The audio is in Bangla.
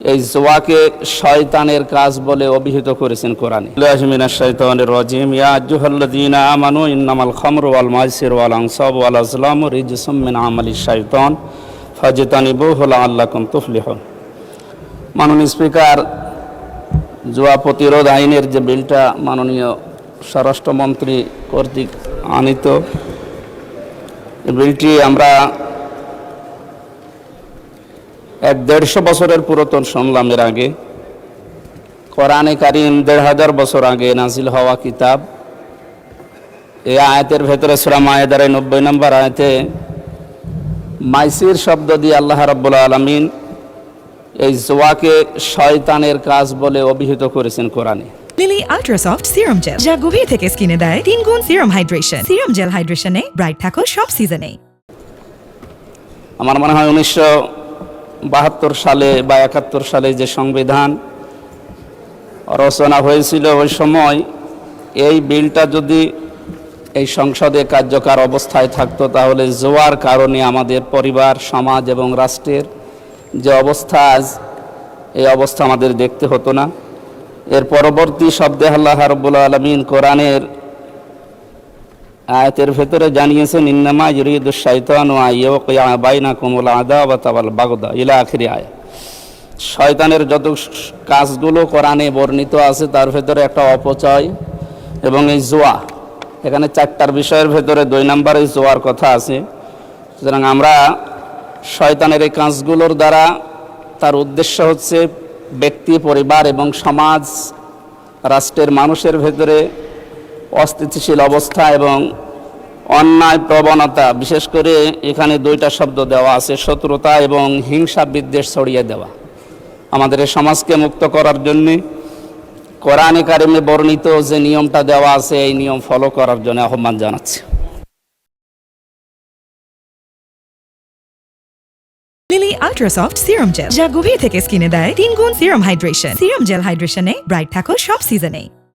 এই জোয়াকে শয়তানের কাজ বলে অভিহিত করেছেন কোরআনে। মিনাশ শাইতানির রাজিম। ইয়া আইয়ুহাল্লাযীনা আমানু ইন্নামাল খামরু ওয়াল মাইসিরু ওয়াল আনসাবু ওয়াল আজলামু রিজসুম মিন আমালিশ শাইতান ফাজতানিবুহু লাআল্লাকুম তুফলিহুন। মাননীয় স্পিকার, জুয়া প্রতিরোধ আইনের যে বিলটা মাননীয় স্বরাষ্ট্রমন্ত্রী কর্তৃক আনিত, এই বিলটি আমরা 150 বছরের পুরাতন শুনলাম। এর আগে কোরআনে কারীম 1500 বছর আগে নাজিল হওয়া কিতাব। এই আয়াতের ভেতরে সূরা মায়েদার 90 নম্বর আয়াতে মাইসির শব্দ দিয়ে আল্লাহ রাব্বুল আলামিন এই জুয়াকে শয়তানের কাজ বলে অভিহিত করেছেন কোরআনে। লিলি আল্ট্রাসফট সিরাম জেল, যা গভীর থেকে স্কিনে দেয় 3 গুণ সিরাম হাইড্রেশন। সিরাম জেল হাইড্রেশনে ব্রাইট থাকো সব সিজনে। আমার মনে হয় 1972 সালে বা 71 সালে যে সংবিধান রচনা হয়েছিল, ওই সময় এই বিলটা যদি এই সংসদে কার্যকর অবস্থায় থাকতো, তাহলে জুয়ার কারণে আমাদের পরিবার, সমাজ এবং রাষ্ট্রের যে অবস্থা আজ, এই অবস্থা আমাদের দেখতে হতো না। এর পরবর্তী শব্দে আল্লাহ রাব্বুল আলামিন কোরআনের আয়াতের ভেতরে জানিয়েছেন, ইন্নামা ইউরিদুশ শাইতানু আইয়ুকিয়া বাইনাকুমুল আদাওয়াতা ওয়াল বাগদা ইলা আখিরি আয়াত। শয়তানের যত কাজগুলো কোরআনে বর্ণিত আছে, তার ভেতরে একটা অপচয় এবং এই জুয়া। এখানে 4টার বিষয়ের ভেতরে 2 নম্বরে জুয়ার কথা আছে। সুতরাং আমরা শয়তানের এই কাজগুলোর দ্বারা তার উদ্দেশ্য হচ্ছে ব্যক্তি, পরিবার এবং সমাজ, রাষ্ট্রের মানুষের ভেতরে অস্থিতিশীল অবস্থা এবং অন্যায় প্রবণতা, বিশেষ করে এখানে 2টা শব্দ দেওয়া আছে, শত্রুতা এবং হিংসা বিদ্বেষ ছড়িয়ে দেওয়া। আমাদের এই সমাজকে মুক্ত করার জন্যে কোরআনে কারিমে বর্ণিত যে নিয়মটা দেওয়া আছে, এই নিয়ম ফলো করার জন্য আহ্বান জানাচ্ছি। লিলি আল্ট্রাসফট সিরাম জেল, যা গভীর থেকে স্কিনে দেয় 3 গুণ সিরাম হাইড্রেশন। সিরাম জেল হাইড্রেশনে ব্রাইট থাকো সব সিজনে।